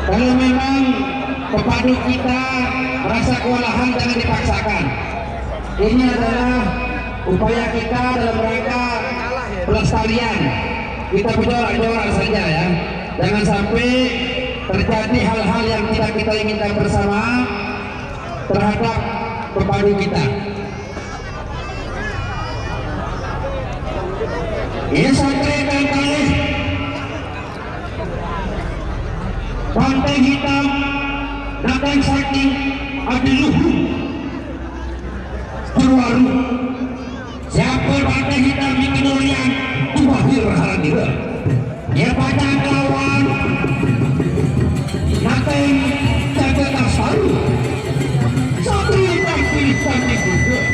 Kalau memang pepadu kita rasa kewalahan, jangan dipaksakan. Ini adalah upaya kita dalam rangka pelestarian. Kita berdoa saja ya, jangan sampai terjadi hal-hal yang tidak kita inginkan bersama terhadap pepadu kita. Ini sampai kali Pantai Hitam datang sakti Adiluhu Purwaru. Siapa Pantai Hitam di Kedurian Tubahir Haradira. Dia pada kawan datang jaga tasaru Satri Pantai Hitam di Kedurian.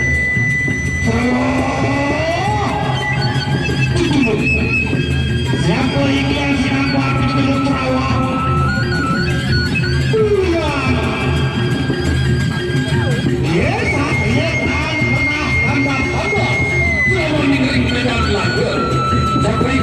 Siapa ini yang sedang buat di Terawang? Sampai